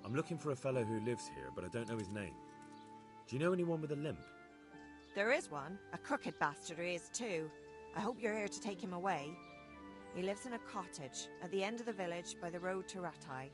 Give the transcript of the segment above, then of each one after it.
I'm looking for a fellow who lives here, but I don't know his name. Do you know anyone with a limp? There is one. A crooked bastard he is too. I hope you're here to take him away. He lives in a cottage at the end of the village by the road to Ratai.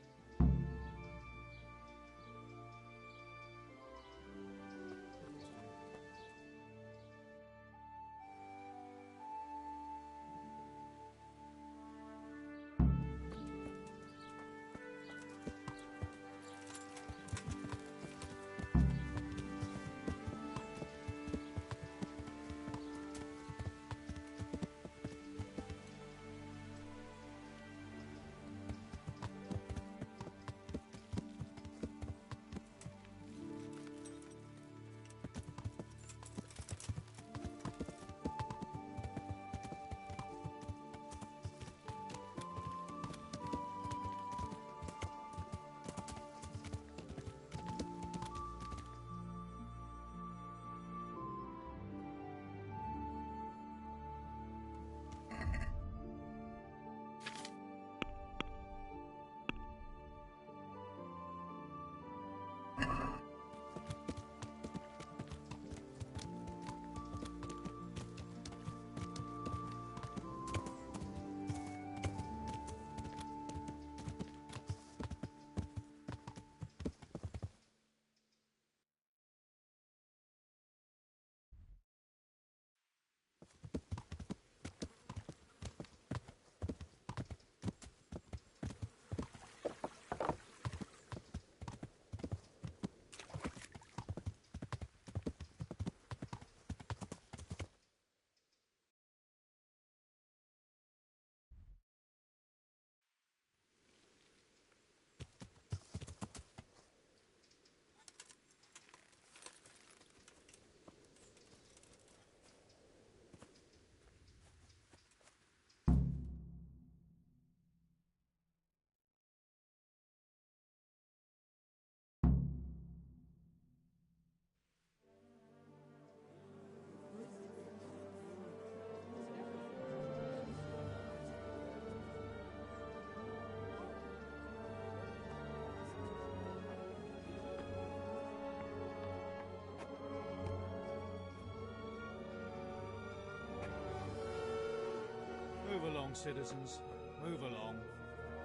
Move along, citizens. Move along.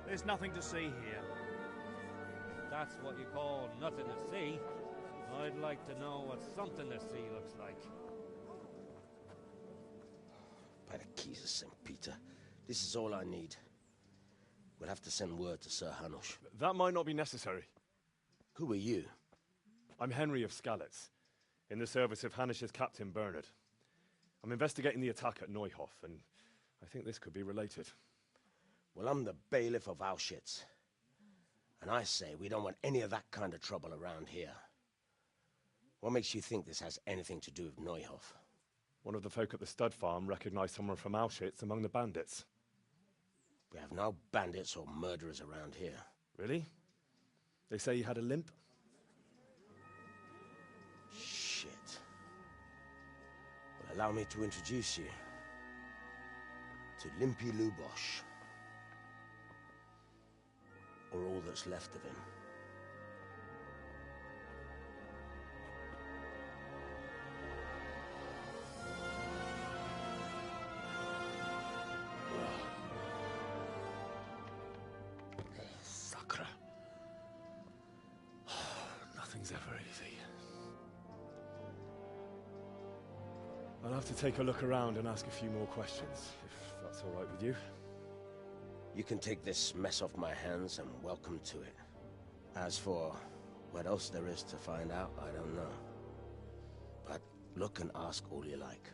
There's nothing to see here. That's what you call nothing to see. I'd like to know what something to see looks like. By the keys of St. Peter, this is all I need. We'll have to send word to Sir Hanush. That might not be necessary. Who are you? I'm Henry of Skalitz, in the service of Hanush's Captain Bernard. I'm investigating the attack at Neuhof, and I think this could be related. Well, I'm the bailiff of Auschwitz. And I say we don't want any of that kind of trouble around here. What makes you think this has anything to do with Neuhof? One of the folk at the stud farm recognized someone from Auschwitz among the bandits. We have no bandits or murderers around here. Really? They say he had a limp? Shit. Well, allow me to introduce you to Limpy Lubosh. Or all that's left of him. Sakra. Nothing's ever easy. I'll have to take a look around and ask a few more questions, if that's all right with you. You can take this mess off my hands and welcome to it. As for what else there is to find out, I don't know. But look and ask all you like.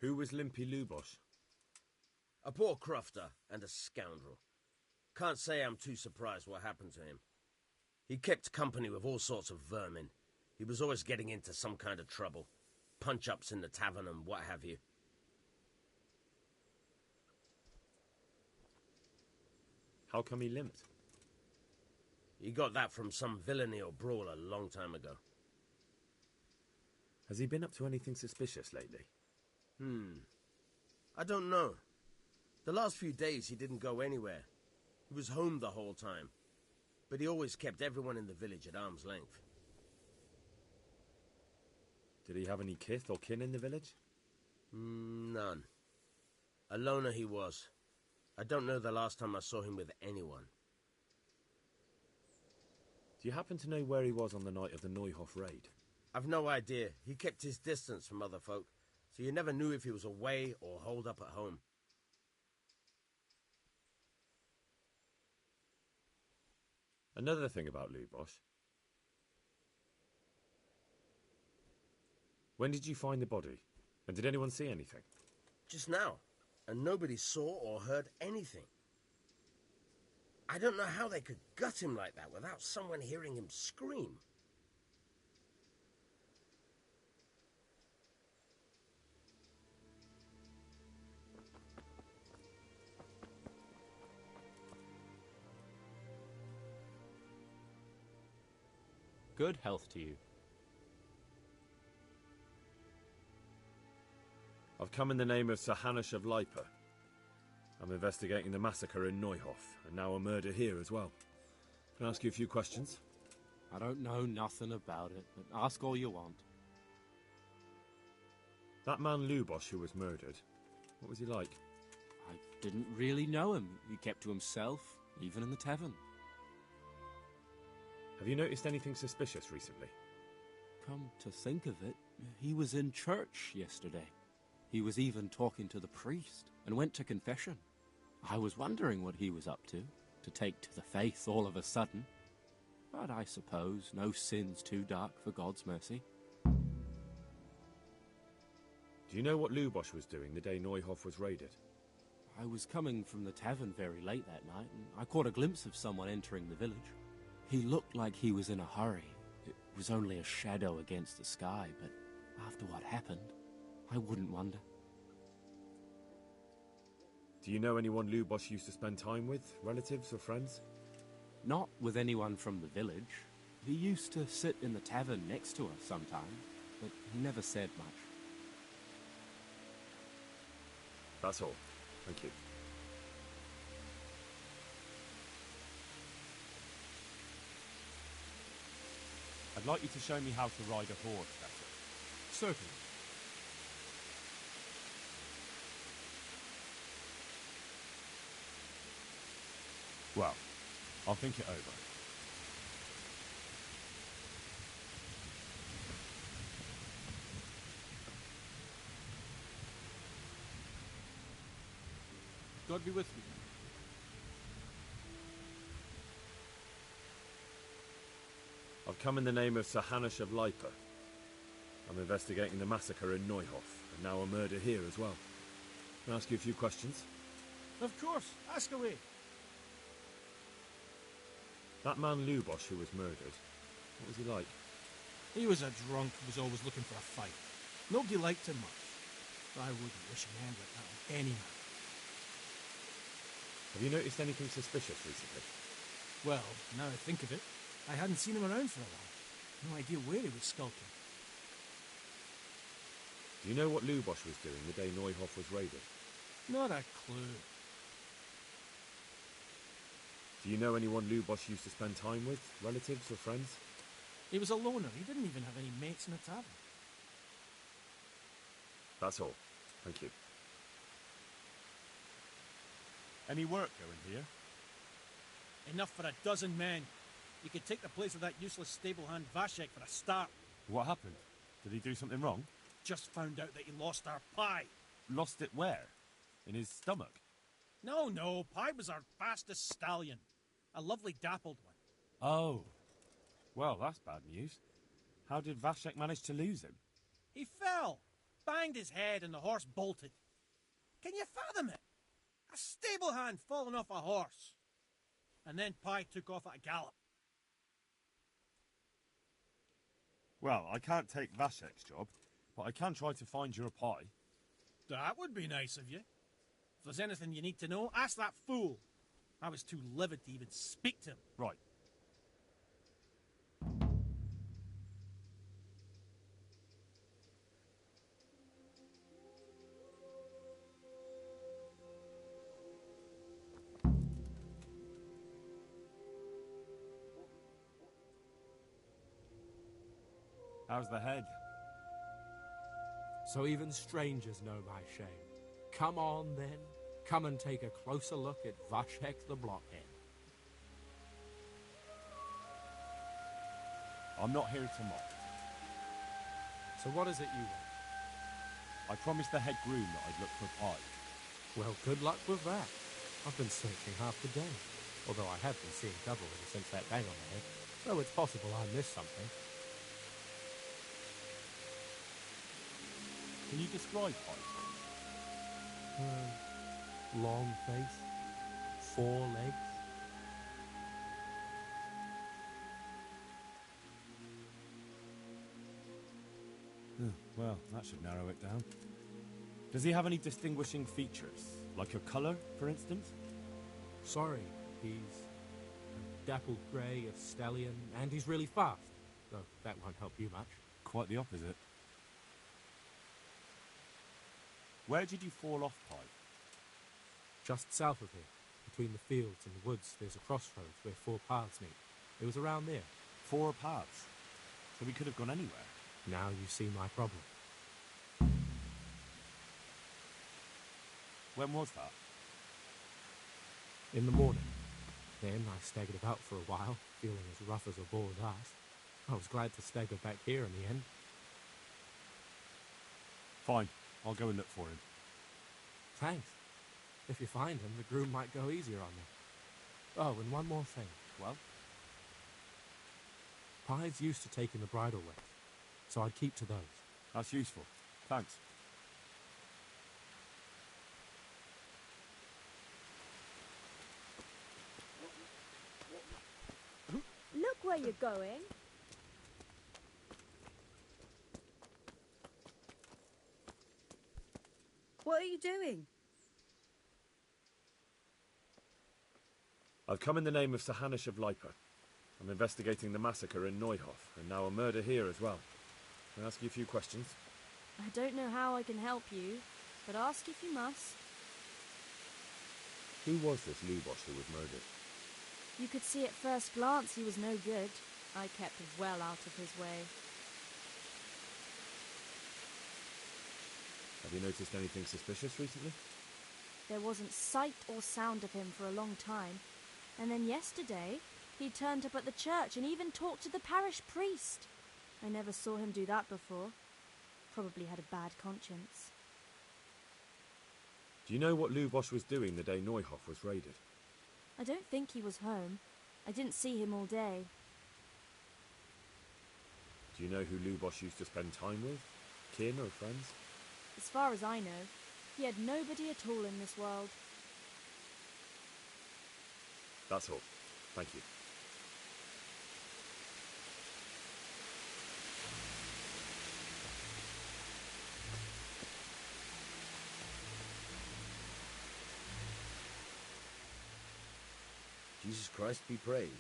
Who was Limpy Lubosh? A poor crofter and a scoundrel. Can't say I'm too surprised what happened to him. He kept company with all sorts of vermin. He was always getting into some kind of trouble. Punch-ups in the tavern and what have you. How come he limped? He got that from some villainy or brawl a long time ago. Has he been up to anything suspicious lately? I don't know. The last few days he didn't go anywhere. He was home the whole time. But he always kept everyone in the village at arm's length. Did he have any kith or kin in the village? None. A loner he was. I don't know the last time I saw him with anyone. Do you happen to know where he was on the night of the Neuhof raid? I've no idea. He kept his distance from other folk, so you never knew if he was away or holed up at home. Another thing about Lubosh. When did you find the body? And did anyone see anything? Just now. And nobody saw or heard anything. I don't know how they could gut him like that without someone hearing him scream. Good health to you. I've come in the name of Sir Hanush of Lipa. I'm investigating the massacre in Neuhof, and now a murder here as well. Can I ask you a few questions? I don't know nothing about it, but ask all you want. That man Lubosh who was murdered, what was he like? I didn't really know him. He kept to himself, even in the tavern. Have you noticed anything suspicious recently? Come to think of it, he was in church yesterday. He was even talking to the priest, and went to confession. I was wondering what he was up to take to the faith all of a sudden. But I suppose no sin's too dark for God's mercy. Do you know what Lubosh was doing the day Neuhof was raided? I was coming from the tavern very late that night, and I caught a glimpse of someone entering the village. He looked like he was in a hurry. It was only a shadow against the sky, but after what happened, I wouldn't wonder. Do you know anyone Lubosh used to spend time with? Relatives or friends? Not with anyone from the village. He used to sit in the tavern next to us sometimes, but he never said much. That's all. Thank you. I'd like you to show me how to ride a horse better. Certainly. Well, I'll think it over. God be with you. I've come in the name of Sir Hanush of Lipa. I'm investigating the massacre in Neuhof, and now a murder here as well. Can I ask you a few questions? Of course. Ask away. That man Lubosh who was murdered, what was he like? He was a drunk who was always looking for a fight. Nobody liked him much. I wouldn't wish an end like that on any man. Have you noticed anything suspicious recently? Well, now I think of it, I hadn't seen him around for a while. No idea where he was skulking. Do you know what Lubosh was doing the day Neuhof was raided? Not a clue. Do you know anyone Lubosh used to spend time with? Relatives or friends? He was a loner. He didn't even have any mates in the tavern. That's all. Thank you. Any work going here? Enough for a dozen men. You could take the place of that useless stable hand Vashek for a start. What happened? Did he do something wrong? Just found out that he lost our pie. Lost it where? In his stomach? No, Pie was our fastest stallion. A lovely dappled one. Oh. Well, that's bad news. How did Vashek manage to lose him? He fell, banged his head, and the horse bolted. Can you fathom it? A stable hand falling off a horse. And then Pie took off at a gallop. Well, I can't take Vashek's job, but I can try to find you a pie. That would be nice of you. If there's anything you need to know, ask that fool. I was too livid to even speak to him. Right. How's the head? So even strangers know my shame. Come on, then. Come and take a closer look at Vashek the Blockhead. I'm not here to mock. So what is it you want? I promised the head groom that I'd look for Pike. Well, good luck with that. I've been searching half the day. Although I have been seeing double ever since that bang on the head. So it's possible I missed something. Can you describe Pike? Long face, 4 legs. Well, that should narrow it down. Does he have any distinguishing features? Like a colour, for instance? Sorry, he's a dappled grey of stallion, and he's really fast. Though that won't help you much. Quite the opposite. Where did you fall off, Pike? Just south of here, between the fields and the woods, there's a crossroads where 4 paths meet. It was around there. 4 paths. So we could have gone anywhere. Now you see my problem. When was that? In the morning. Then I staggered about for a while, feeling as rough as a boar's ass. I was glad to stagger back here in the end. Fine. I'll go and look for him. Thanks. If you find him, the groom might go easier on me. Oh, and one more thing. Well? Pies used to take in the bridal wear, so I'd keep to those. That's useful. Thanks. Look where you're going. What are you doing? I've come in the name of Sir Hanish of Liper. I'm investigating the massacre in Neuhof, and now a murder here as well. Can I ask you a few questions? I don't know how I can help you, but ask if you must. Who was this Lubosh who was murdered? You could see at first glance he was no good. I kept well out of his way. Have you noticed anything suspicious recently? There wasn't sight or sound of him for a long time. And then yesterday, he turned up at the church and even talked to the parish priest. I never saw him do that before. Probably had a bad conscience. Do you know what Lubosh was doing the day Neuhof was raided? I don't think he was home. I didn't see him all day. Do you know who Lubosh used to spend time with? Kin or friends? As far as I know, he had nobody at all in this world. That's all. Thank you. Jesus Christ be praised.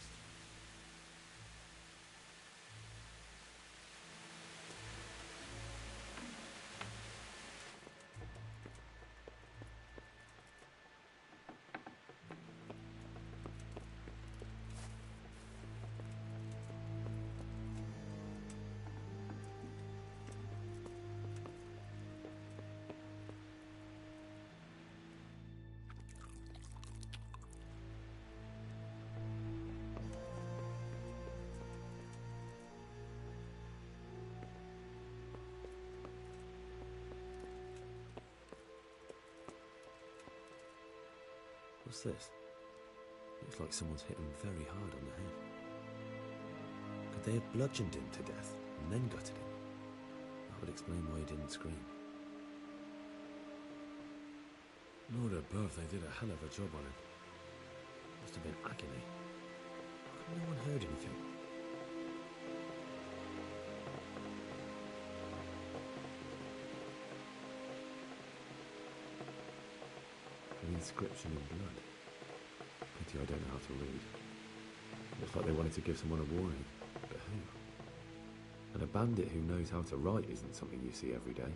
What's this? Looks like someone's hit him very hard on the head. Could they have bludgeoned him to death and then gutted him? That would explain why he didn't scream. Lord above, they did a hell of a job on him. Must have been agony. How come no one heard anything? An inscription in blood. Could pity I don't know how to read. Looks like they wanted to give someone a warning. But who? And a bandit who knows how to write isn't something you see every day.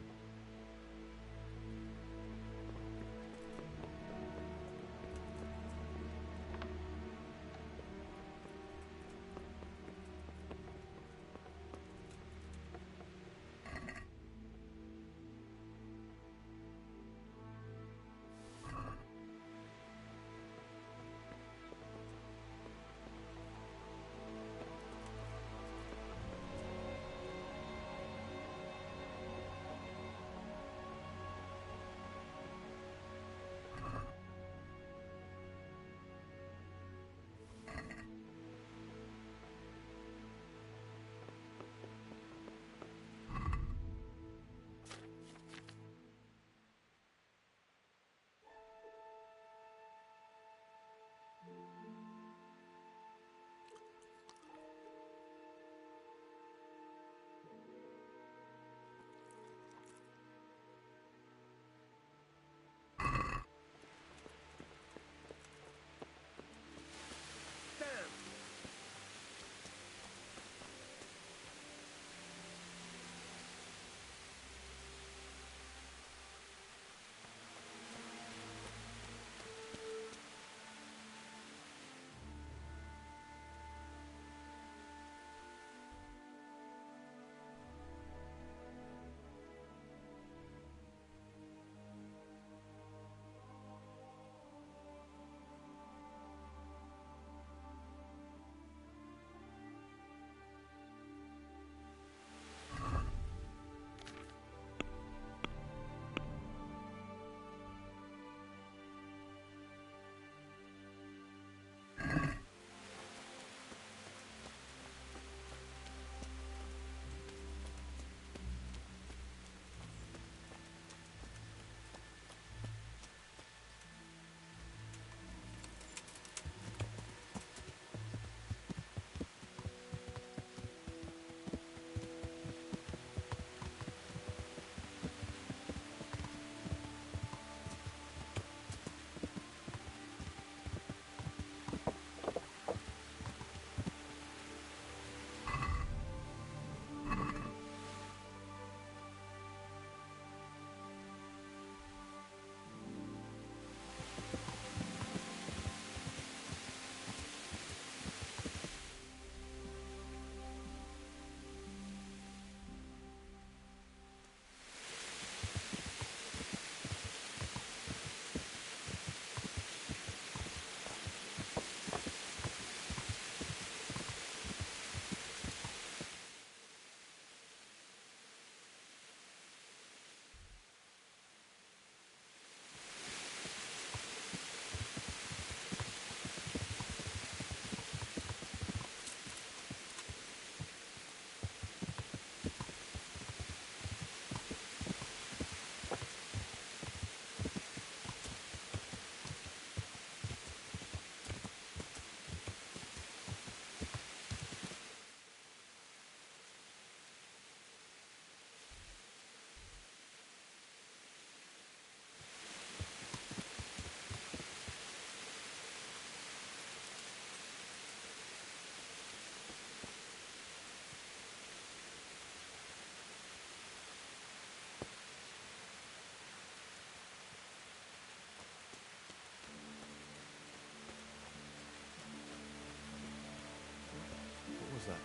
was that?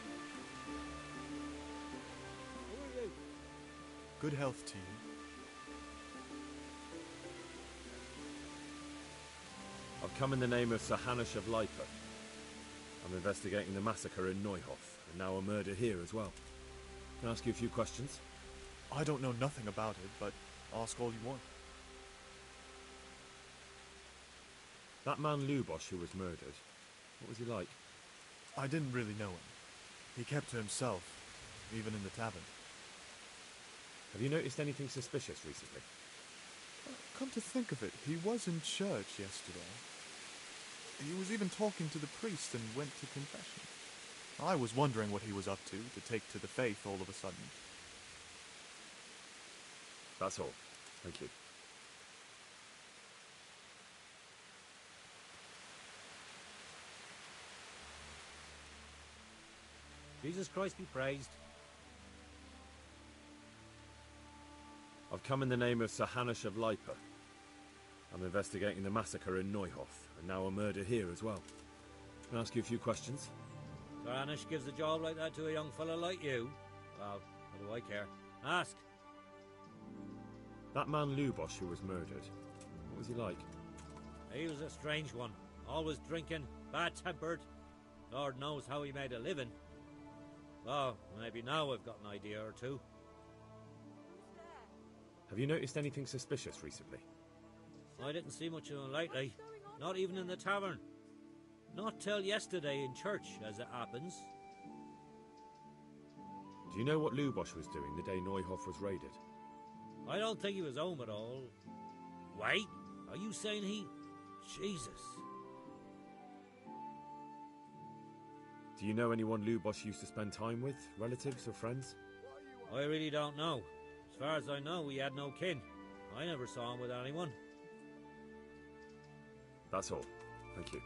Who are you? Good health to you. I've come in the name of Sir Hanush of Lipa. I'm investigating the massacre in Neuhof, and now a murder here as well. Can I ask you a few questions? I don't know nothing about it, but ask all you want. That man Lubosh who was murdered, what was he like? I didn't really know him. He kept to himself, even in the tavern. Have you noticed anything suspicious recently? Come to think of it, he was in church yesterday. He was even talking to the priest and went to confession. I was wondering what he was up to take to the faith all of a sudden. That's all. Thank you. Jesus Christ be praised. I've come in the name of Sir Hanush of Lipa. I'm investigating the massacre in Neuhof, and now a murder here as well. Can I ask you a few questions? Sir Anish gives a job like that to a young fella like you? Well, what do I care? Ask. That man Lubosh who was murdered, what was he like? He was a strange one. Always drinking, bad-tempered. Lord knows how he made a living. Well, maybe now I've got an idea or two. Have you noticed anything suspicious recently? I didn't see much of him lately. Not even in the tavern. Not till yesterday in church, as it happens. Do you know what Lubosh was doing the day Neuhof was raided? I don't think he was home at all. Wait, are you saying he... Jesus. Do you know anyone Lubosh used to spend time with? Relatives or friends? I really don't know. As far as I know, he had no kin. I never saw him with anyone. That's all. Thank you.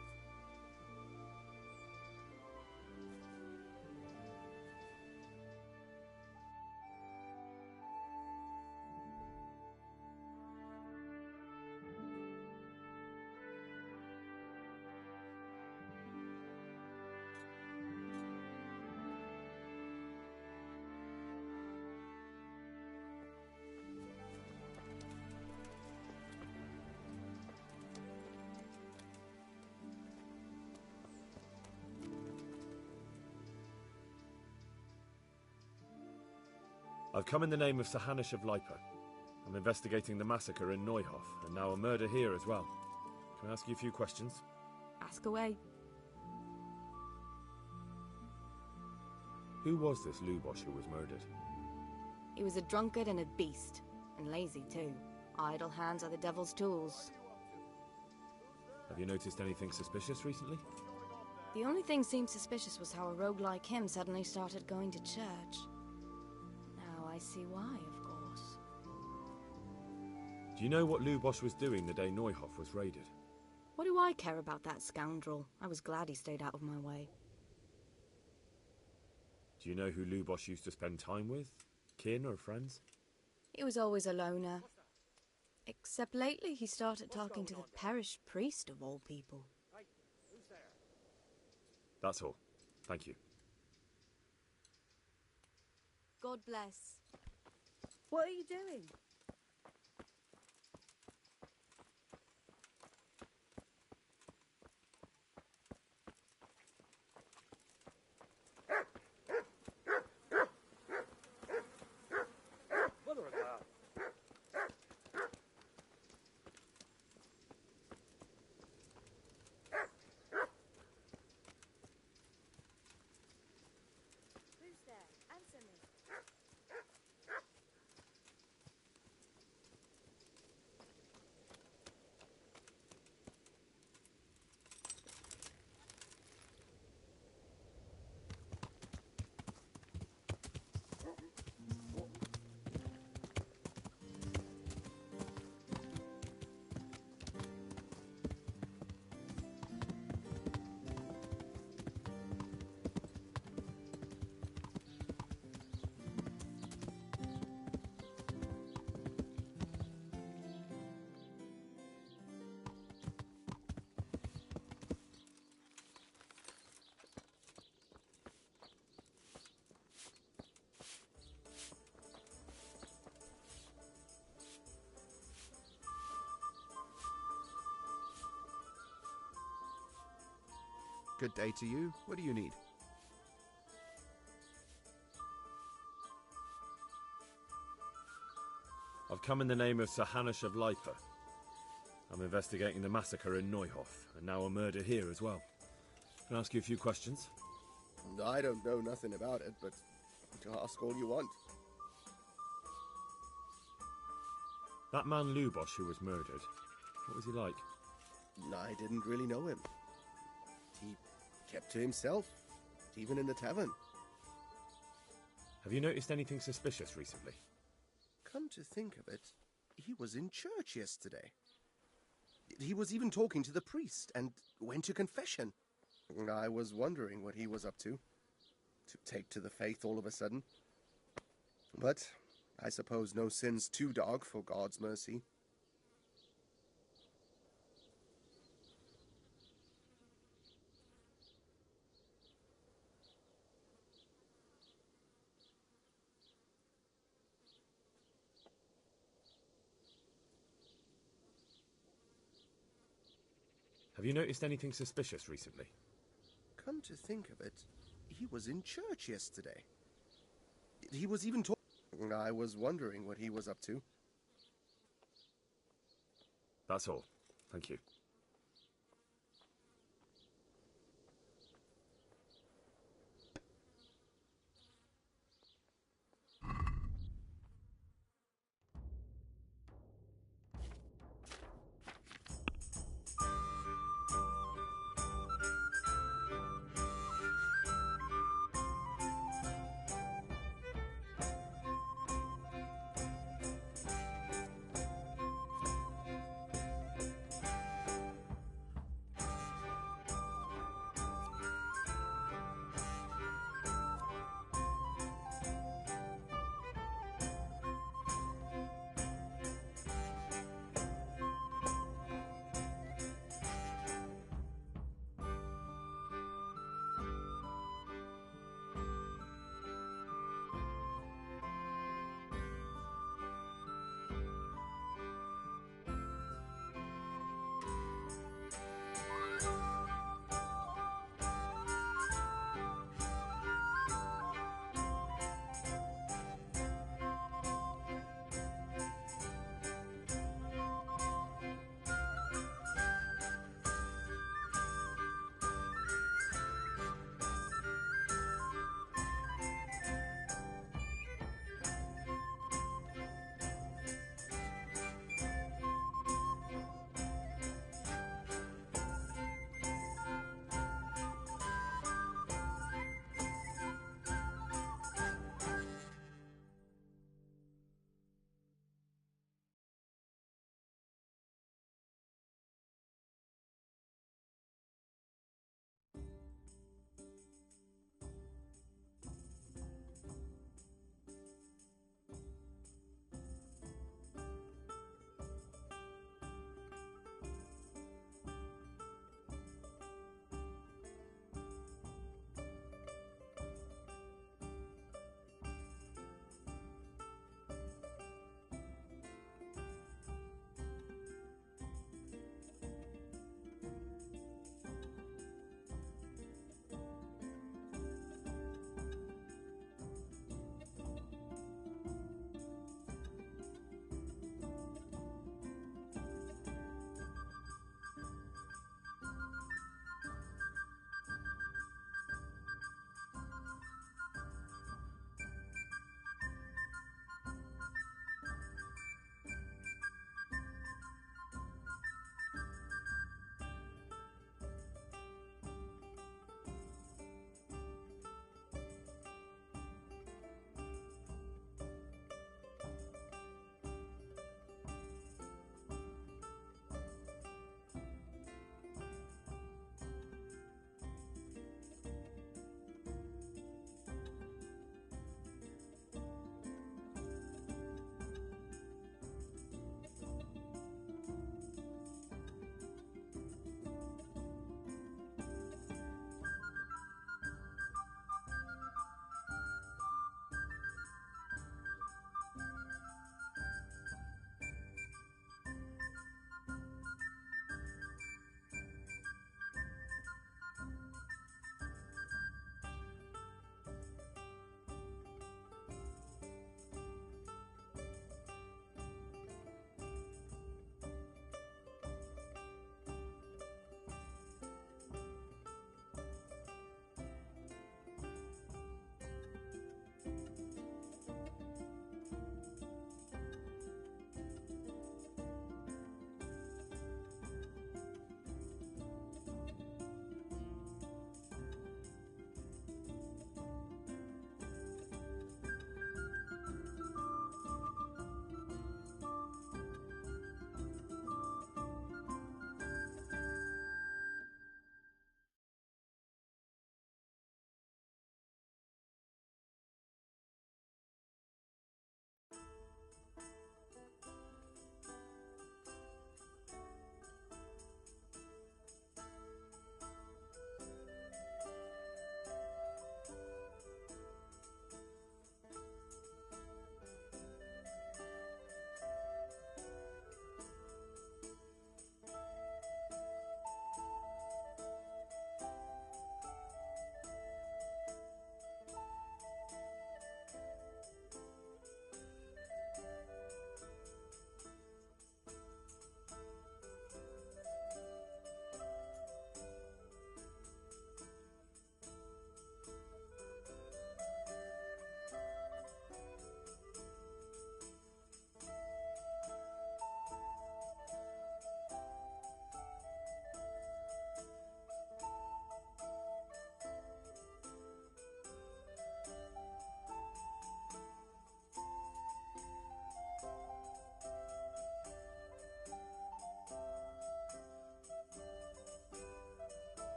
I've come in the name of Sir Hanush of Lipa. I'm investigating the massacre in Neuhof, and now a murder here as well. Can I ask you a few questions? Ask away. Who was this Lubosh who was murdered? He was a drunkard and a beast, and lazy too. Idle hands are the devil's tools. Have you noticed anything suspicious recently? The only thing seemed suspicious was how a rogue like him suddenly started going to church. Now I see why, of course. Do you know what Lubosh was doing the day Neuhof was raided? What do I care about that scoundrel? I was glad he stayed out of my way. Do you know who Lubosh used to spend time with? Kin or friends? He was always a loner. Except lately he started talking to the parish priest of all people. That's all. Thank you. God bless. What are you doing? Who's there? Answer me. Good day to you. What do you need? I've come in the name of Sir Hanush of Lipa. I'm investigating the massacre in Neuhof, and now a murder here as well. Can I ask you a few questions? I don't know nothing about it, but ask all you want. That man Lubosh who was murdered, what was he like? I didn't really know him. He kept to himself, even in the tavern. Have you noticed anything suspicious recently? Come to think of it, he was in church yesterday. He was even talking to the priest and went to confession. I was wondering what he was up to. to take to the faith all of a sudden. But I suppose no sin's too dark for God's mercy. Have you noticed anything suspicious recently? Come to think of it, he was in church yesterday. He was even talking. I was wondering what he was up to. That's all. Thank you.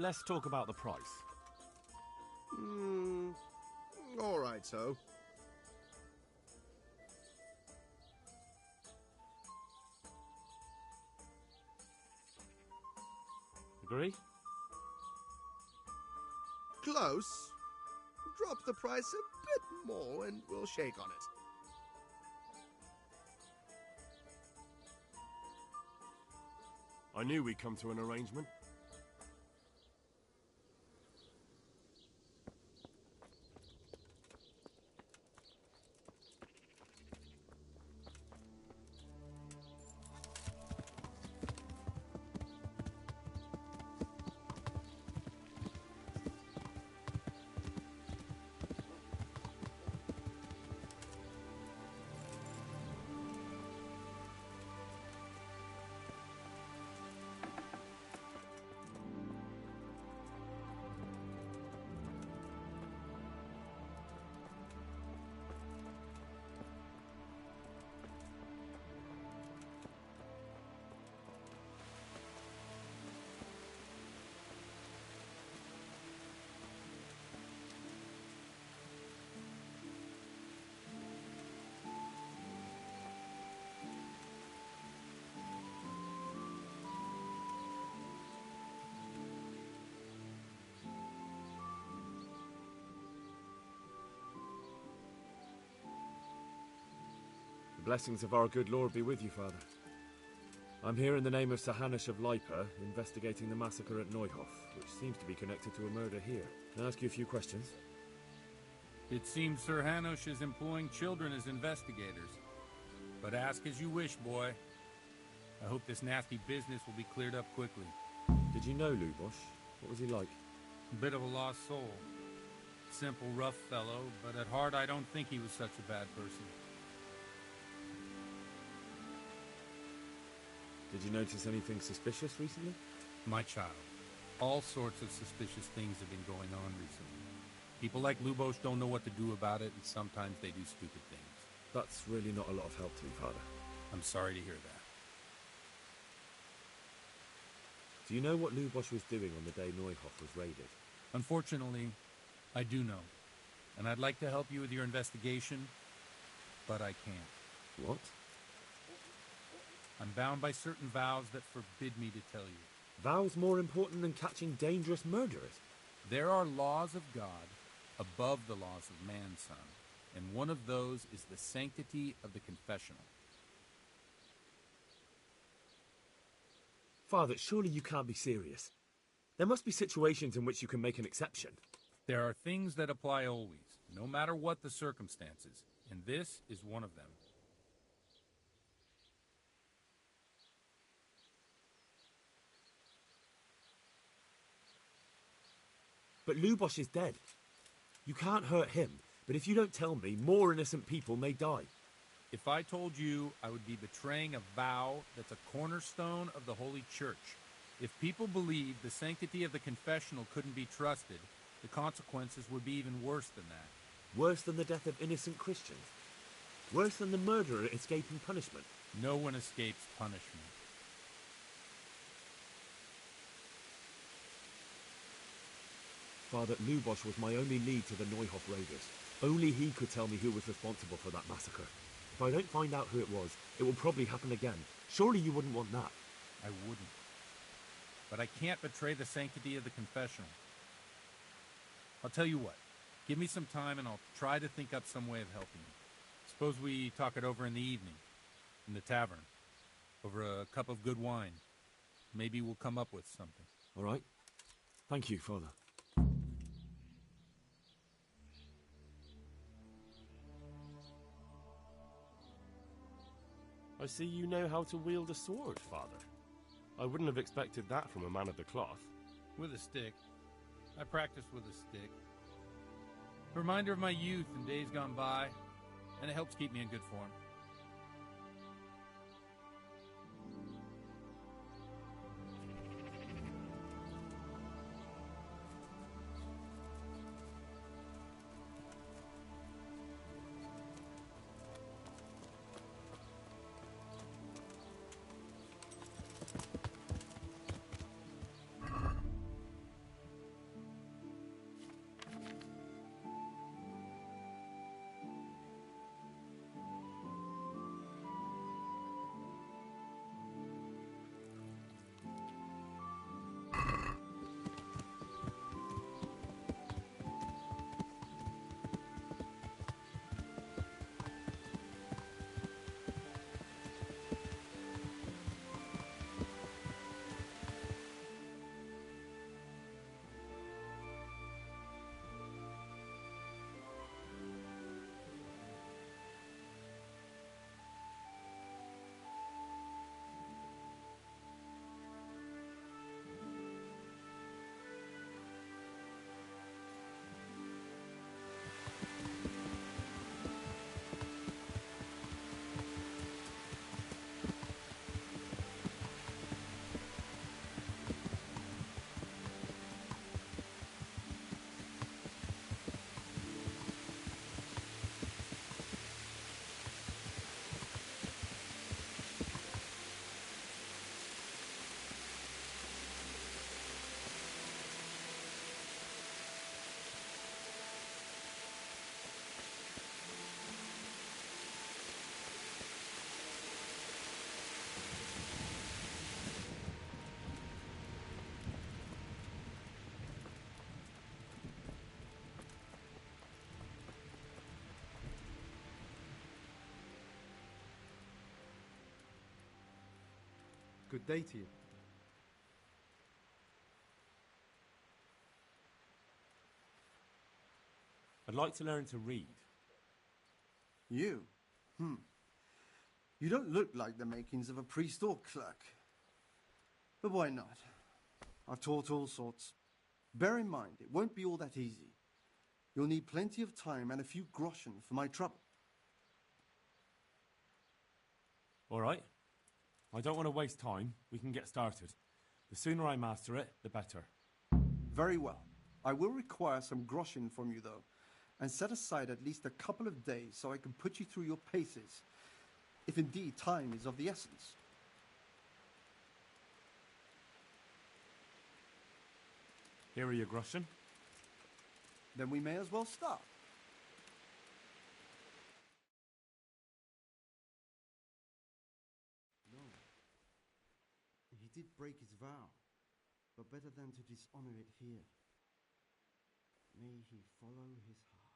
Let's talk about the price. Alright, so. Agree? Close. Drop the price a bit more and we'll shake on it. I knew we'd come to an arrangement. The blessings of our good Lord be with you, Father. I'm here in the name of Sir Hanush of Lipa, investigating the massacre at Neuhof, which seems to be connected to a murder here. Can I ask you a few questions? It seems Sir Hanush is employing children as investigators. But ask as you wish, boy. I hope this nasty business will be cleared up quickly. Did you know Lubosh? What was he like? A bit of a lost soul. Simple, rough fellow, but at heart I don't think he was such a bad person. Did you notice anything suspicious recently? My child, all sorts of suspicious things have been going on recently. People like Lubosh don't know what to do about it, and sometimes they do stupid things. That's really not a lot of help to me, Father. I'm sorry to hear that. Do you know what Lubosh was doing on the day Neuhof was raided? Unfortunately, I do know. And I'd like to help you with your investigation, but I can't. What? I'm bound by certain vows that forbid me to tell you. Vows more important than catching dangerous murderers? There are laws of God above the laws of man, son, and one of those is the sanctity of the confessional. Father, surely you can't be serious. There must be situations in which you can make an exception. There are things that apply always, no matter what the circumstances, and this is one of them. But Lubosh is dead. You can't hurt him, but if you don't tell me, more innocent people may die. If I told you, I would be betraying a vow that's a cornerstone of the Holy Church. If people believed the sanctity of the confessional couldn't be trusted, the consequences would be even worse than that. Worse than the death of innocent Christians? Worse than the murderer escaping punishment? No one escapes punishment. Father, Lubosh was my only lead to the Neuhof raiders. Only he could tell me who was responsible for that massacre. If I don't find out who it was, it will probably happen again. Surely you wouldn't want that. I wouldn't. But I can't betray the sanctity of the confessional. I'll tell you what. Give me some time and I'll try to think up some way of helping you. Suppose we talk it over in the evening, in the tavern, over a cup of good wine. Maybe we'll come up with something. All right. Thank you, Father. I see you know how to wield a sword, Father. I wouldn't have expected that from a man of the cloth. With a stick. I practice with a stick. A reminder of my youth and days gone by, and it helps keep me in good form. Good day to you. I'd like to learn to read. You? You don't look like the makings of a priest or clerk. But why not? I've taught all sorts. Bear in mind, it won't be all that easy. You'll need plenty of time and a few groschen for my trouble. All right. I don't want to waste time. We can get started. The sooner I master it, the better. Very well. I will require some groschen from you, though, and set aside at least a couple of days so I can put you through your paces, if indeed time is of the essence. Here are your groschen. Then we may as well start. No. He did break his vow, but better than to dishonor it here. May he follow his heart.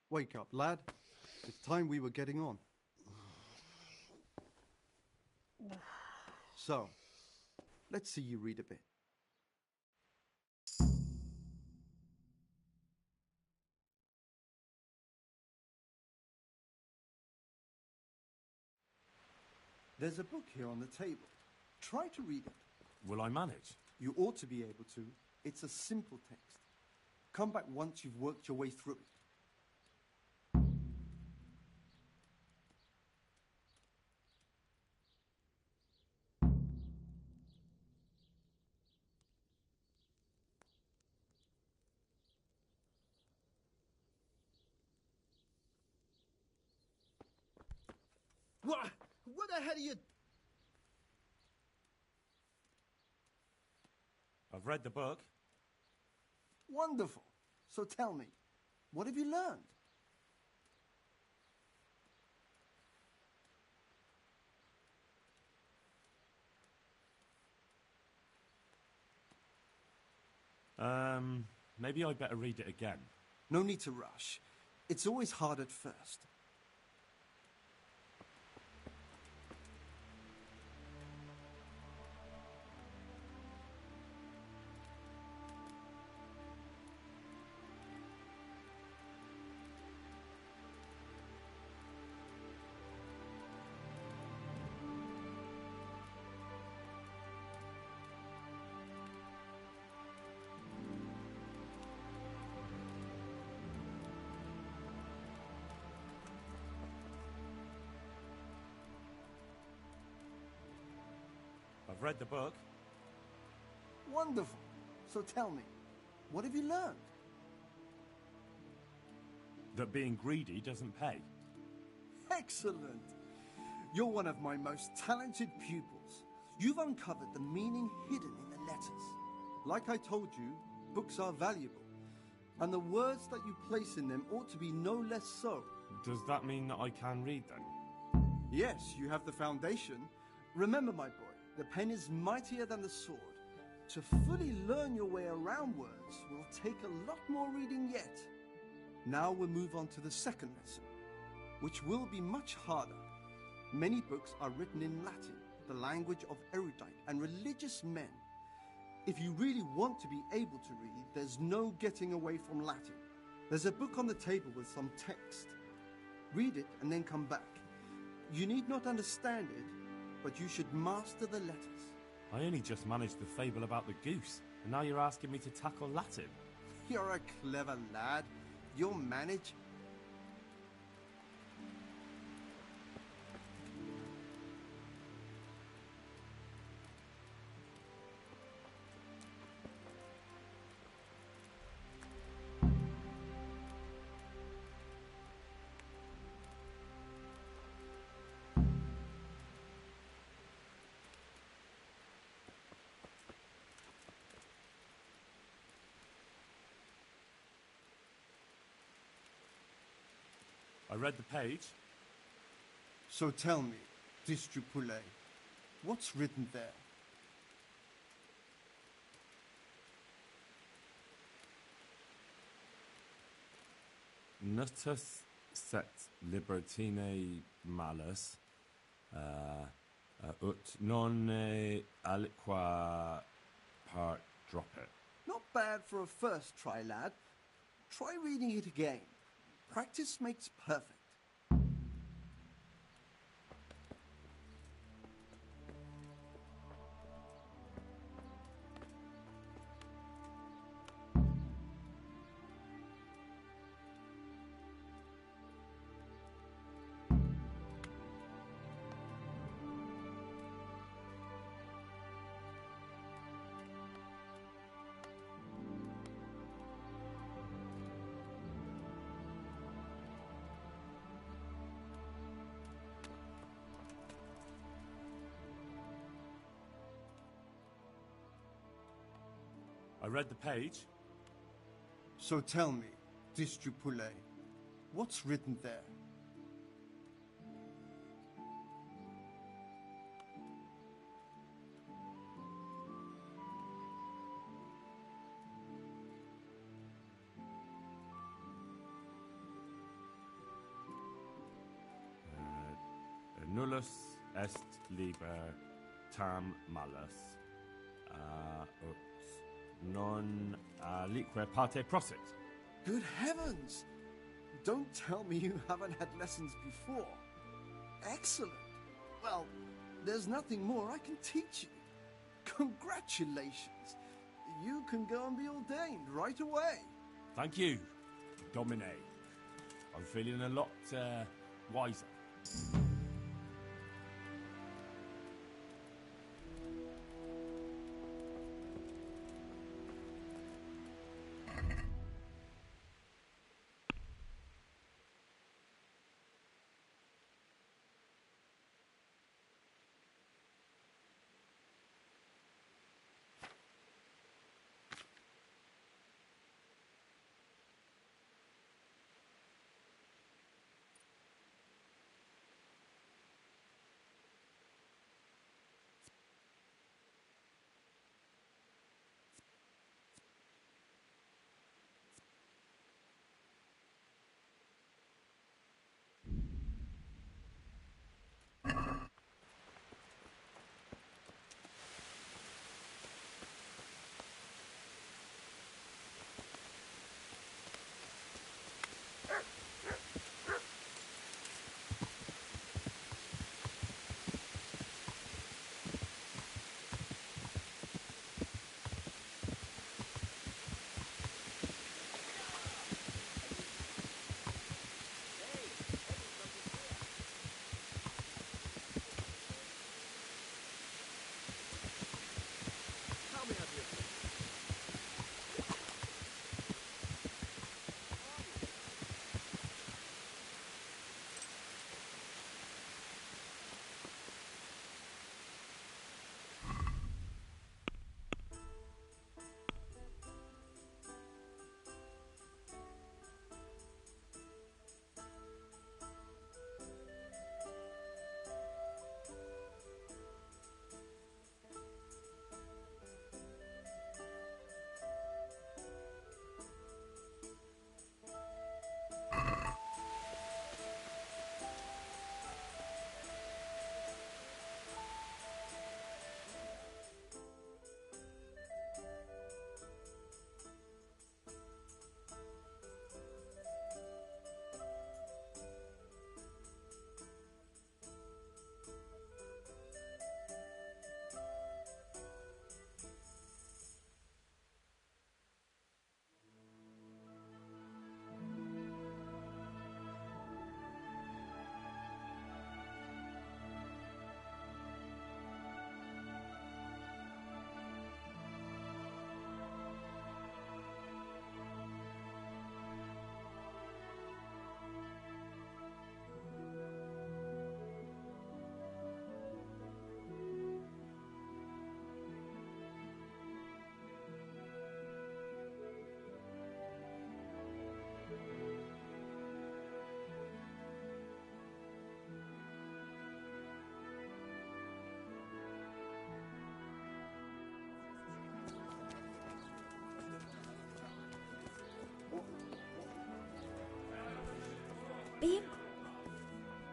Wake up, lad. It's time we were getting on. So, let's see you read a bit. There's a book here on the table. Try to read it. Will I manage? You ought to be able to. It's a simple text. Come back once you've worked your way through it. What the hell are you... I've read the book. Wonderful. So tell me, what have you learned? Maybe I'd better read it again. No need to rush. It's always hard at first. I've read the book. Wonderful. So tell me, what have you learned? That being greedy doesn't pay. Excellent. You're one of my most talented pupils. You've uncovered the meaning hidden in the letters. Like I told you, books are valuable, and the words that you place in them ought to be no less so. Does that mean that I can read then? Yes, you have the foundation. Remember, my boy, the pen is mightier than the sword. To fully learn your way around words will take a lot more reading yet. Now we'll move on to the second lesson, which will be much harder. Many books are written in Latin, the language of erudite and religious men. If you really want to be able to read, there's no getting away from Latin. There's a book on the table with some text. Read it and then come back. You need not understand it, but you should master the letters. I only just managed the fable about the goose, and now you're asking me to tackle Latin. You're a clever lad. You'll manage. I read the page. So tell me, Distripule, what's written there? nutus set libertine malus, ut non aliqua part droppet. Not bad for a first try, lad. Try reading it again. Practice makes perfect. I read the page. So tell me, Distrupule, what's written there? Nullus est liber tam malus, ut non alique parte prosit. Good heavens! Don't tell me you haven't had lessons before. Excellent. Well, there's nothing more I can teach you. Congratulations. You can go and be ordained right away. Thank you, Domine. I'm feeling a lot wiser.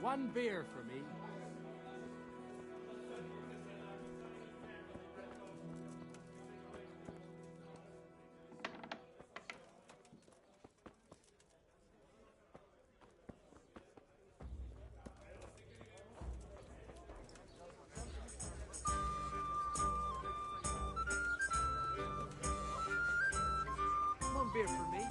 One beer for me. One beer for me.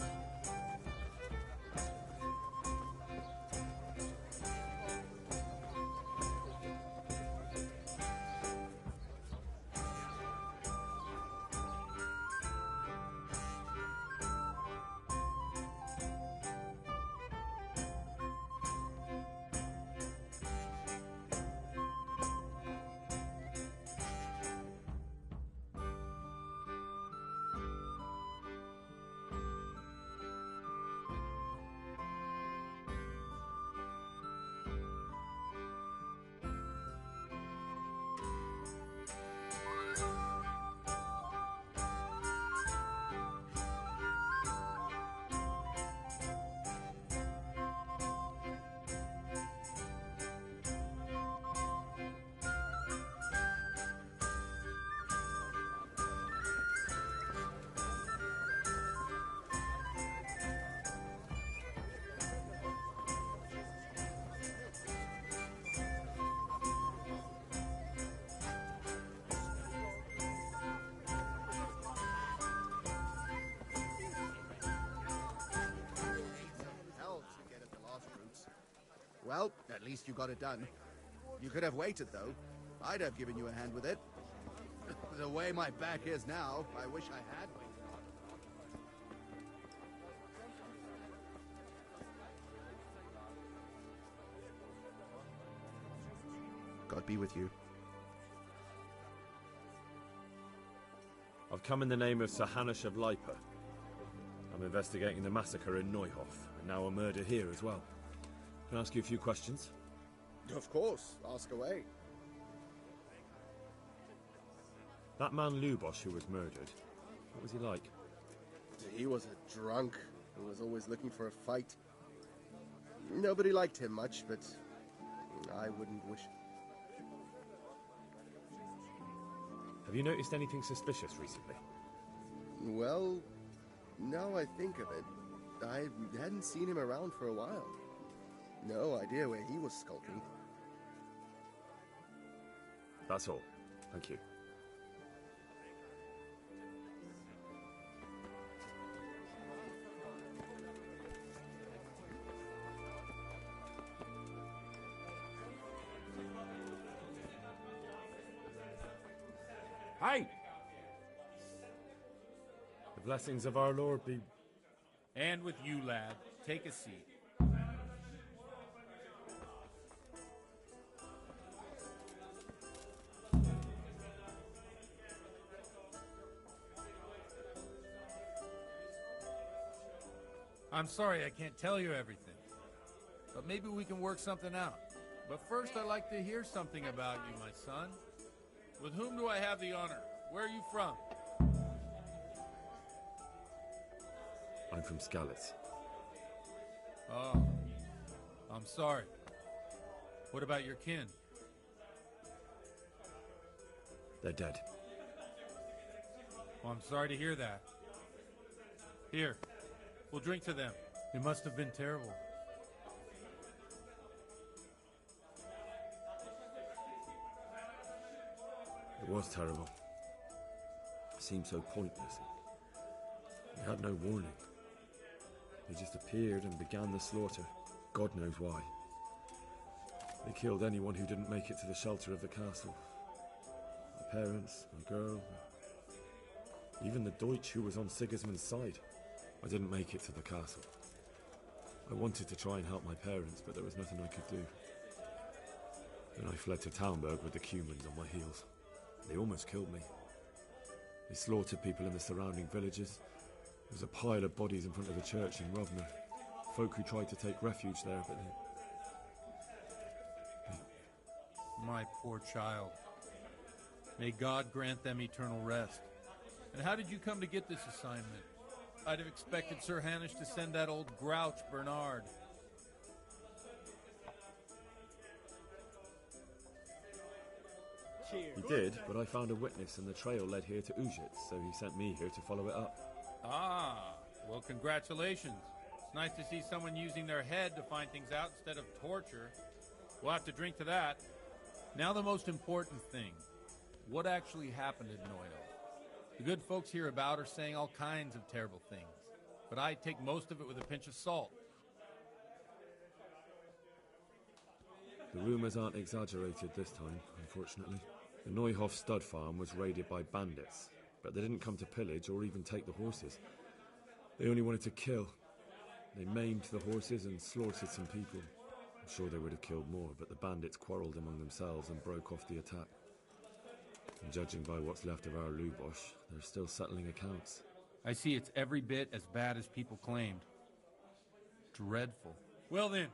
Well, at least you got it done. You could have waited, though. I'd have given you a hand with it. The way my back is now, I wish I had waited. God be with you. I've come in the name of Sir Hanush of Lipa. I'm investigating the massacre in Neuhof, and now a murder here as well. Can I ask you a few questions? Of course. Ask away. That man Lubosh who was murdered, what was he like? He was a drunk who was always looking for a fight. Nobody liked him much, but I wouldn't wish it. Have you noticed anything suspicious recently? Well, now I think of it, I hadn't seen him around for a while. No idea where he was skulking. That's all. Thank you. Hey! The blessings of our Lord be... And with you, lad. Take a seat. I'm sorry I can't tell you everything, but maybe we can work something out. But first I'd like to hear something about you, my son. With whom do I have the honor? Where are you from? I'm from Skalitz. Oh, I'm sorry. What about your kin? They're dead. Well, I'm sorry to hear that. Here, we'll drink to them. It must have been terrible. It was terrible. It seemed so pointless. They had no warning. They just appeared and began the slaughter. God knows why. They killed anyone who didn't make it to the shelter of the castle. My parents, my girl, even the Deutsch who was on Sigismund's side. I didn't make it to the castle. I wanted to try and help my parents, but there was nothing I could do. Then I fled to Talmberg with the Cumans on my heels. They almost killed me. They slaughtered people in the surrounding villages. There was a pile of bodies in front of the church in Rovner. Folk who tried to take refuge there, but My poor child. May God grant them eternal rest. And how did you come to get this assignment? I'd have expected Sir Hanush to send that old grouch, Bernard. He did, but I found a witness and the trail led here to Ujitz, so he sent me here to follow it up. Ah, well, congratulations. It's nice to see someone using their head to find things out instead of torture. We'll have to drink to that. Now the most important thing. What actually happened at Noyo? The good folks hereabout are saying all kinds of terrible things, but I take most of it with a pinch of salt. The rumors aren't exaggerated this time, unfortunately. The Neuhof stud farm was raided by bandits, but they didn't come to pillage or even take the horses. They only wanted to kill. They maimed the horses and slaughtered some people. I'm sure they would have killed more, but the bandits quarreled among themselves and broke off the attack. And judging by what's left of our Lubosh, they're still settling accounts. I see it's every bit as bad as people claimed. Dreadful. Well then,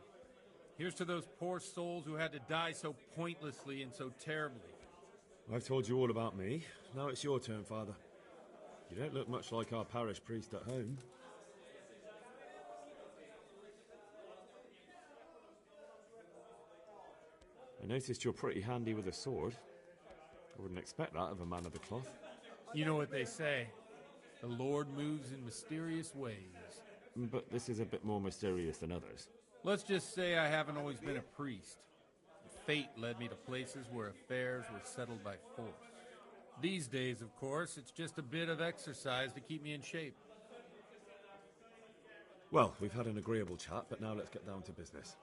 here's to those poor souls who had to die so pointlessly and so terribly. I've told you all about me. Now it's your turn, Father. You don't look much like our parish priest at home. I noticed you're pretty handy with a sword. I wouldn't expect that of a man of the cloth. You know what they say. The Lord moves in mysterious ways. But this is a bit more mysterious than others. Let's just say I haven't always been a priest. Fate led me to places where affairs were settled by force. These days, of course, it's just a bit of exercise to keep me in shape. Well, we've had an agreeable chat, but now let's get down to business.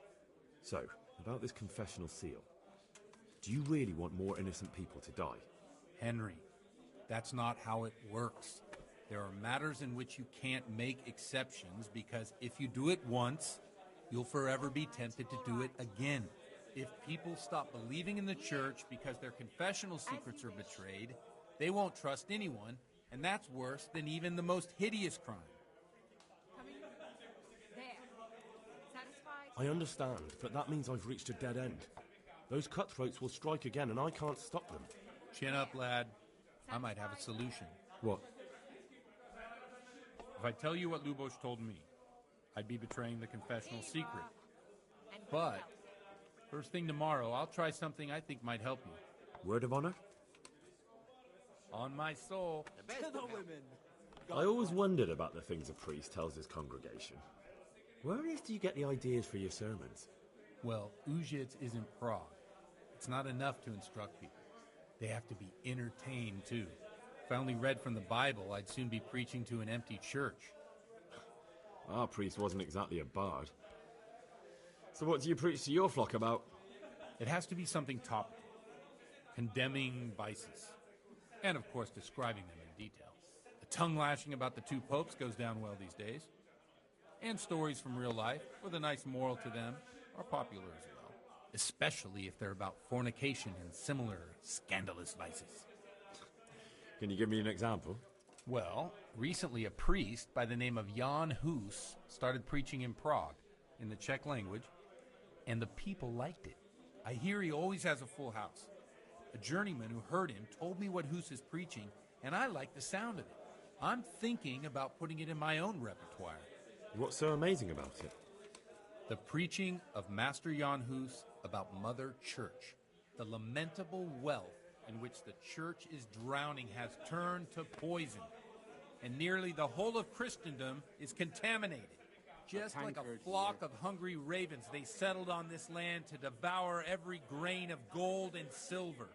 So, about this confessional seal. Do you really want more innocent people to die? Henry, that's not how it works. There are matters in which you can't make exceptions because if you do it once, you'll forever be tempted to do it again. If people stop believing in the church because their confessional secrets are betrayed, they won't trust anyone, and that's worse than even the most hideous crime. I understand, but that means I've reached a dead end. Those cutthroats will strike again, and I can't stop them. Chin up, lad. I might have a solution. What? If I tell you what Lubosh told me, I'd be betraying the confessional secret. But first thing tomorrow, I'll try something I think might help you. Word of honor? On my soul. To the women. I always wondered about the things a priest tells his congregation. Where on earth do you get the ideas for your sermons? Well, Ujitz is in Prague. It's not enough to instruct people. They have to be entertained, too. If I only read from the Bible, I'd soon be preaching to an empty church. Our priest wasn't exactly a bard. So what do you preach to your flock about? It has to be something topical. Condemning vices. And, of course, describing them in detail. The tongue-lashing about the two popes goes down well these days. And stories from real life, with a nice moral to them, are popular as well. Especially if they're about fornication and similar scandalous vices. Can you give me an example? Well, recently a priest by the name of Jan Hus started preaching in Prague, in the Czech language, and the people liked it. I hear he always has a full house. A journeyman who heard him told me what Hus is preaching, and I like the sound of it. I'm thinking about putting it in my own repertoire. What's so amazing about it? The preaching of Master Jan Hus about Mother Church. The lamentable wealth in which the church is drowning has turned to poison, and nearly the whole of Christendom is contaminated. Just like a flock of hungry ravens, they settled on this land to devour every grain of gold and silver.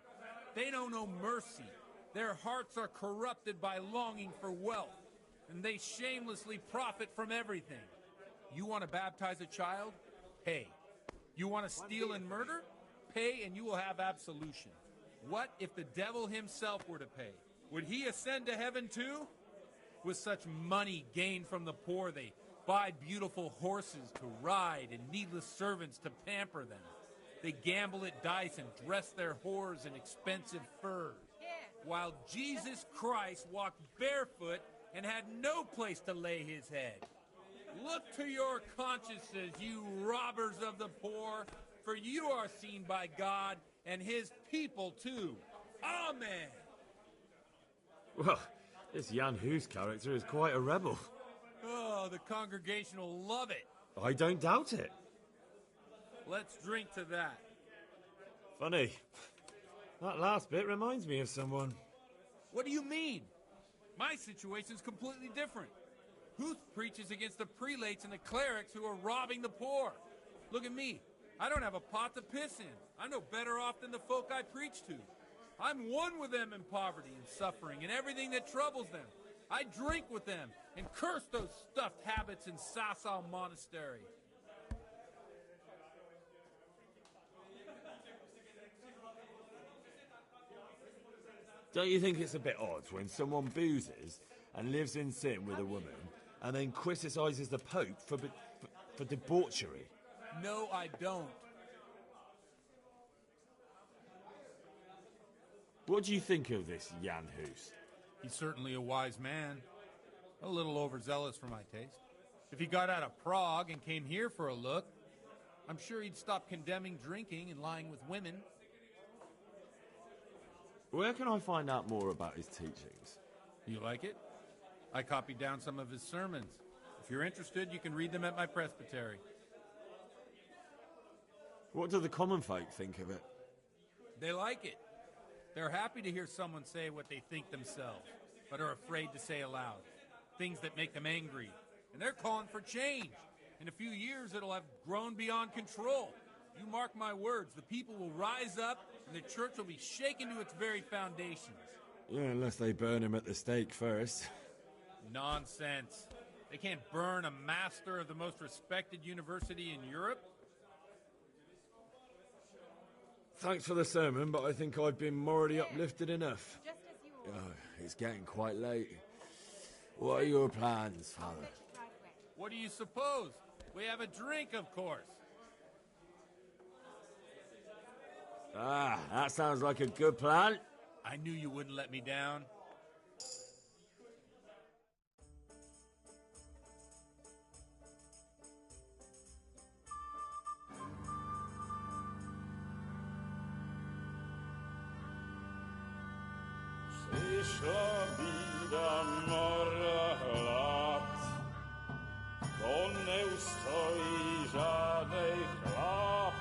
They know no mercy. Their hearts are corrupted by longing for wealth, and they shamelessly profit from everything. You want to baptize a child? Pay. You want to steal and murder? Pay and you will have absolution. What if the devil himself were to pay? Would he ascend to heaven too? With such money gained from the poor, they buy beautiful horses to ride and needless servants to pamper them. They gamble at dice and dress their whores in expensive furs. While Jesus Christ walked barefoot and had no place to lay his head. Look to your consciences, you robbers of the poor, for you are seen by God and his people too. Amen. Well, this Jan Hus character is quite a rebel. Oh, the congregation will love it. I don't doubt it. Let's drink to that. Funny. That last bit reminds me of someone. What do you mean? My situation's completely different. Huth preaches against the prelates and the clerics who are robbing the poor. Look at me. I don't have a pot to piss in. I'm no better off than the folk I preach to. I'm one with them in poverty and suffering and everything that troubles them. I drink with them and curse those stuffed habits in Sasau Monastery. Don't you think it's a bit odd when someone boozes and lives in sin with a woman and then criticises the Pope for debauchery? No, I don't. What do you think of this Jan Hus? He's certainly a wise man. A little overzealous for my taste. If he got out of Prague and came here for a look, I'm sure he'd stop condemning drinking and lying with women. Where can I find out more about his teachings? You like it? I copied down some of his sermons. If you're interested, you can read them at my presbytery. What do the common folk think of it? They like it. They're happy to hear someone say what they think themselves, but are afraid to say aloud. Things that make them angry. And they're calling for change. In a few years, it'll have grown beyond control. You mark my words, the people will rise up, and the church will be shaken to its very foundations. Yeah, unless they burn him at the stake first. Nonsense. They can't burn a master of the most respected university in Europe. Thanks for the sermon, but I think I've been morally uplifted enough. Oh, it's getting quite late. What are your plans, Father? What do you suppose? We have a drink, of course. Ah, that sounds like a good plan. I knew you wouldn't let me down. Przyszła bida mora lat, to nie ustoi żadnej chlap.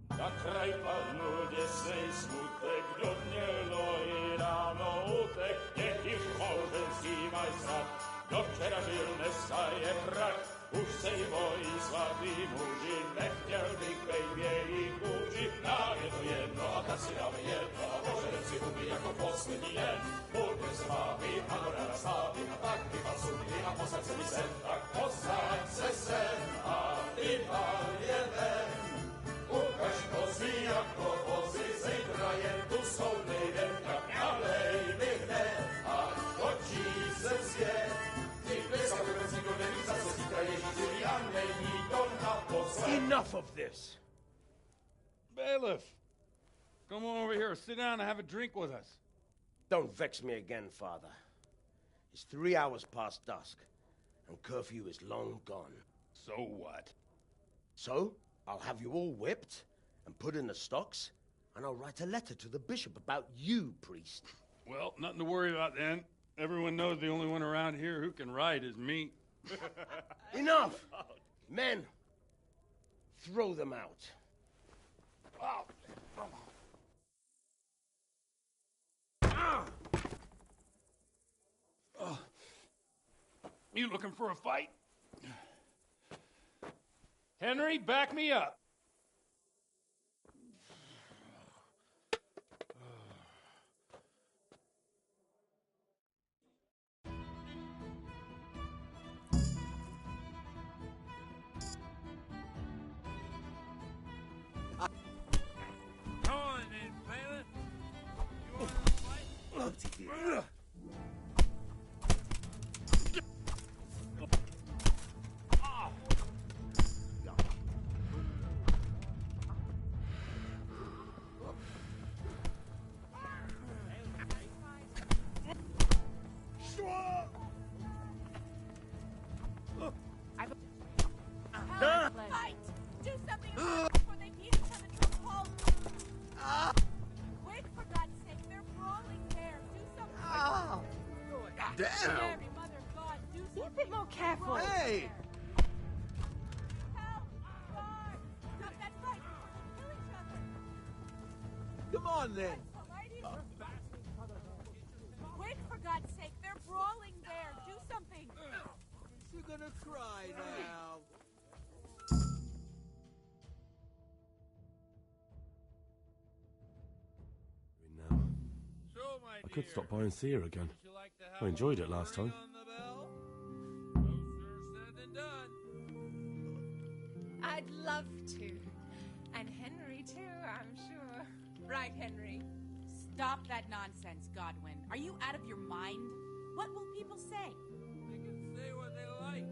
Na kraj panuje swej smutek, godnielo i rano utek, niech już małżeński majstrat, do wczera żylne staje prak. Už se jí bojí svatý muži, nechtěl bych bejbě jich učit. Nám je to jedno a tak si dáme jedno a požerem si huby jako poslední den. Budeme se bavit a do rána slávit a tak vypal sudy a posaď se mi sem. Tak posaď se sem a vypal je ven. Ukaž kozy jako vozy, zítra je tu soudnej den. Tak nalej mi hned, ať točí se svět. Enough of this! Bailiff, come on over here, sit down and have a drink with us. Don't vex me again, Father. It's 3 hours past dusk, and curfew is long gone. So what? So, I'll have you all whipped and put in the stocks, and I'll write a letter to the bishop about you, priest. Well, nothing to worry about then. Everyone knows the only one around here who can write is me. Enough! Men, throw them out. Oh. Oh. You looking for a fight? Henry, back me up. Fight! Do something before they beat each other to a pulp! Quick, for God's sake, they're brawling there. Do something. Damn! Mary, Mother of God, do something. Be a bit more careful. Hey! Help! God! Stop that fight before they kill each other! Come on, then. Quick, for God's sake, they're brawling there. Do something. You're gonna cry now. So, my I could dear, stop by and see her again. would you like to I have enjoyed a it last ring time. on the bell? Closer said than done. I'd love to. And Henry, too, I'm sure. Right, Henry? Stop that nonsense, Godwin. Are you out of your mind? What will people say? They can say what they like.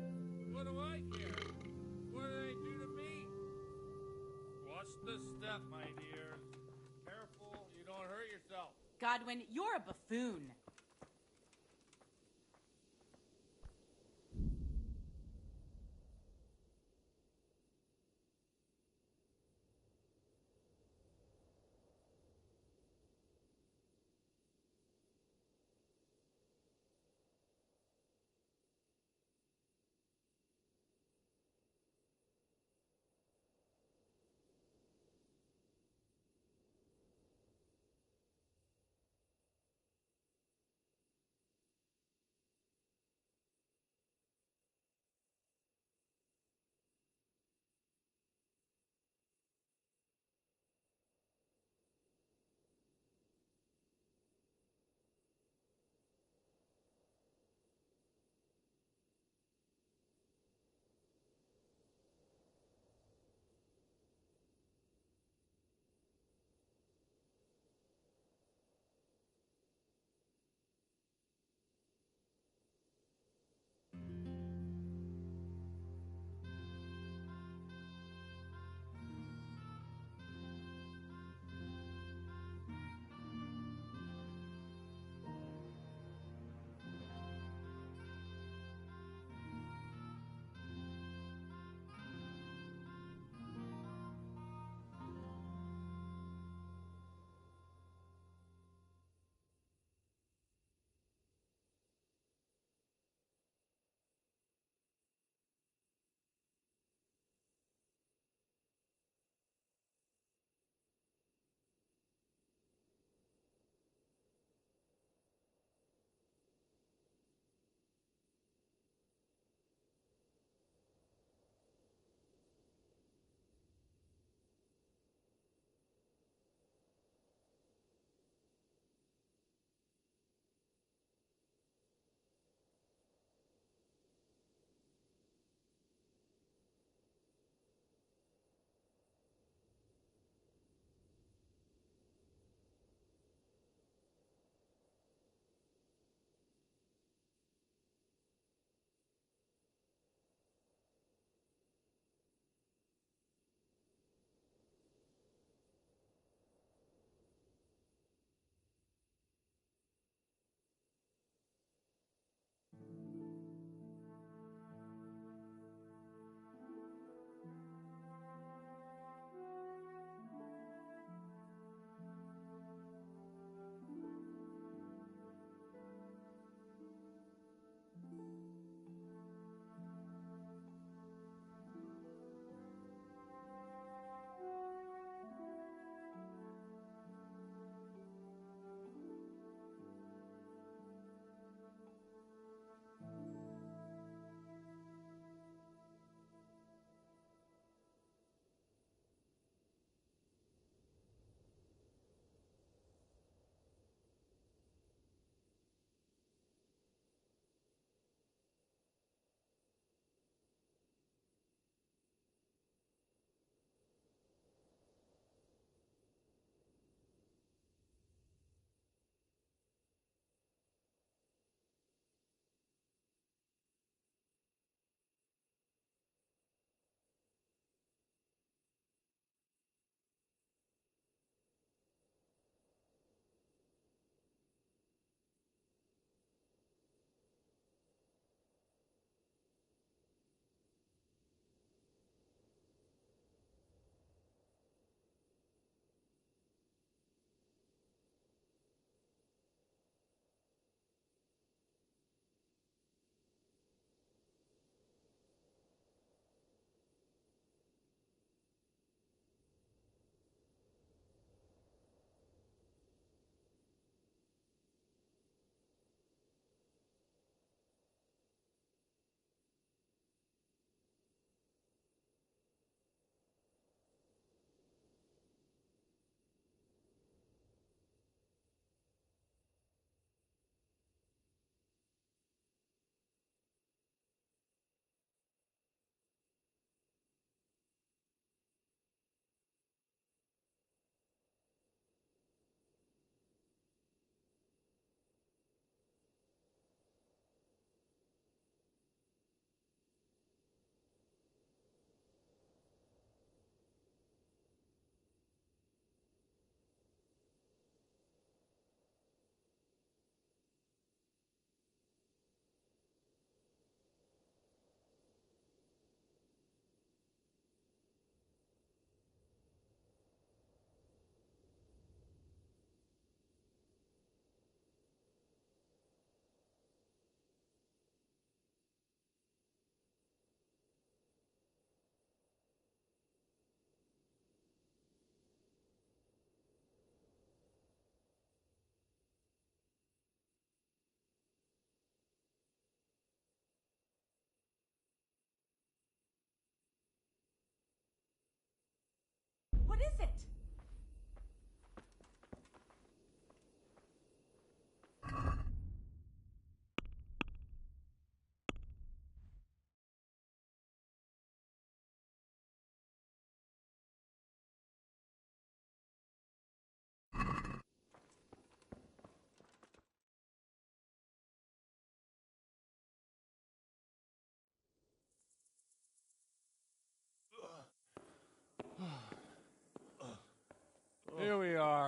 What do I care? What do they do to me? Watch the step, my dears. Careful, you don't hurt yourself. Godwin, you're a buffoon.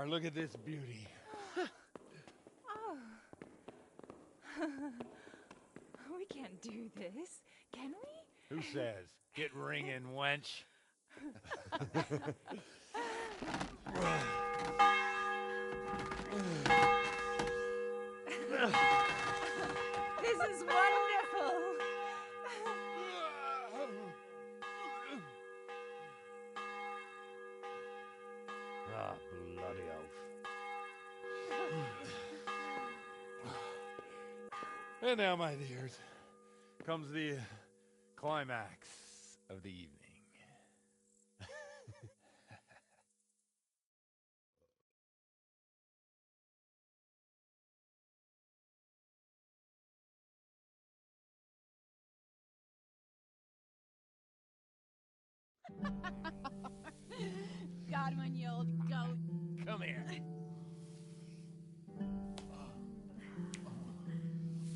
are. Look at this beauty. Oh. We can't do this, can we? Who says? Get ringing, wench. This is wonderful. Ah, bloody oath. And now, my dears, comes the climax of the evening. Godwin, you old goat. Come here.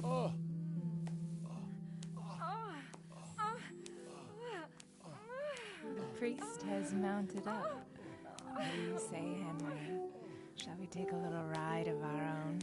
Oh. The priest has mounted up. What do you say, Henry? Shall we take a little ride of our own?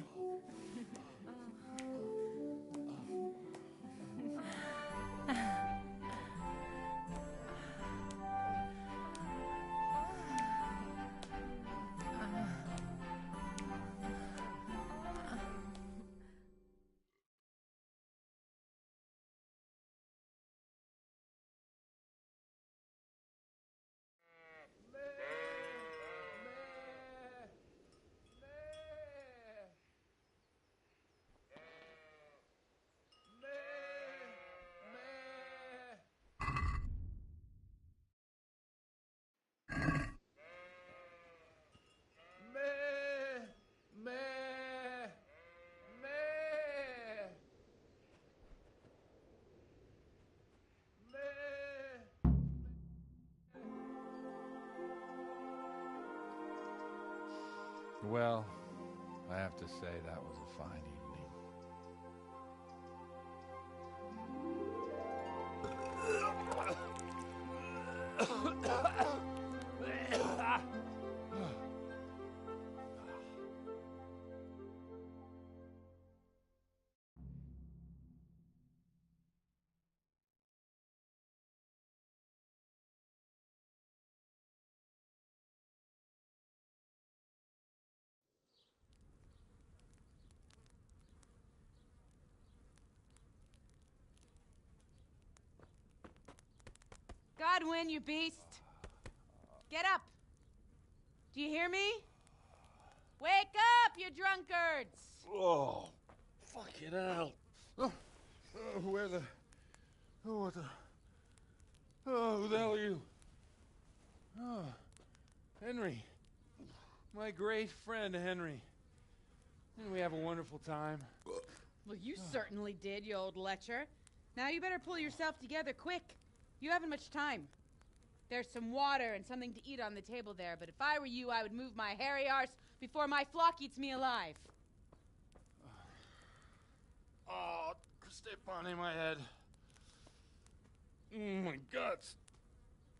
Well, I have to say that was a fine evening. Godwin, you beast! Get up! Do you hear me? Wake up, you drunkards! Oh, fucking hell. Where the... Oh, what the... Oh, who the hell are you? Oh, Henry. My great friend, Henry. Didn't we have a wonderful time? Well, you certainly did, you old lecher. Now you better pull yourself together quick. You haven't much time. There's some water and something to eat on the table there, but if I were you, I would move my hairy arse before my flock eats me alive. Oh, step on in my head. My guts.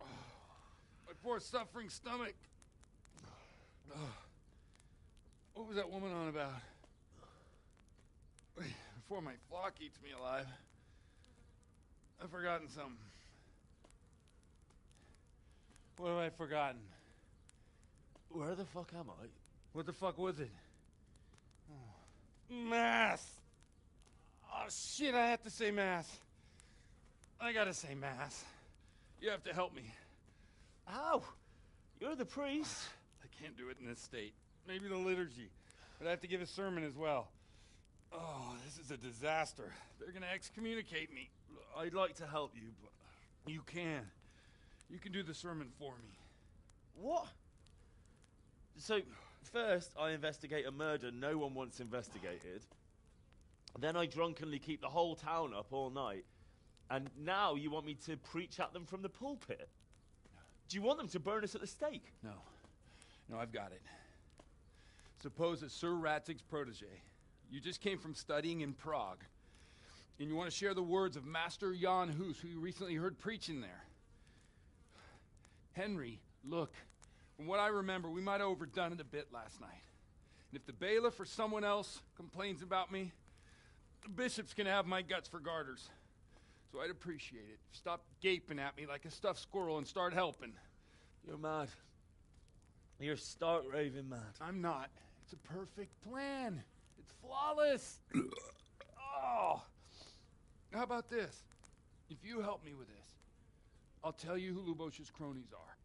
Oh, my poor suffering stomach. Oh, what was that woman on about? Before my flock eats me alive. I've forgotten something. What have I forgotten? Where the fuck am I? What the fuck was it? Oh. Mass! Oh shit, I have to say mass. I gotta say mass. You have to help me. How? You're the priest. I can't do it in this state. Maybe the liturgy. But I have to give a sermon as well. Oh, this is a disaster. They're gonna excommunicate me. I'd like to help you, but... You can. You can do the sermon for me. What? So, first I investigate a murder no one wants investigated. Then I drunkenly keep the whole town up all night. And now you want me to preach at them from the pulpit? Do you want them to burn us at the stake? No. No, I've got it. Suppose that Sir Ratzig's protege. You just came from studying in Prague. And you want to share the words of Master Jan Hus, who you recently heard preaching there. Henry, look. From what I remember, we might have overdone it a bit last night. And if the bailiff or someone else complains about me, the bishop's gonna have my guts for garters. So I'd appreciate it. Stop gaping at me like a stuffed squirrel and start helping. You're mad. You're stark raving mad. I'm not. It's a perfect plan. It's flawless. Oh. How about this? If you help me with this, I'll tell you who Lubosh's cronies are.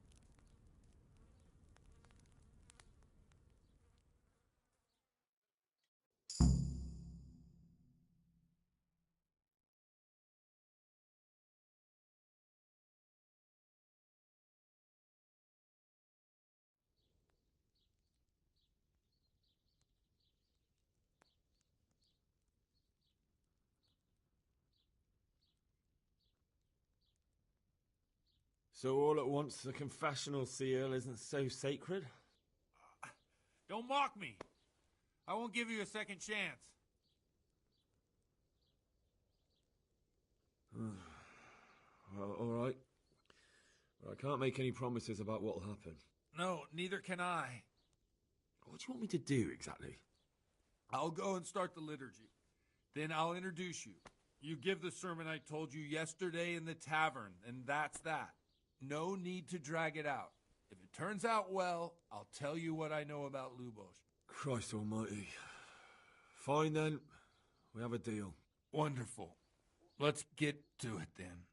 So all at once, the confessional seal isn't so sacred? Don't mock me. I won't give you a second chance. Well, all right. But I can't make any promises about what'll happen. No, neither can I. What do you want me to do, exactly? I'll go and start the liturgy. Then I'll introduce you. You give the sermon I told you yesterday in the tavern, and that's that. No need to drag it out. If it turns out well, I'll tell you what I know about Lubosh. Christ almighty. Fine then. We have a deal. Wonderful. Let's get to it then.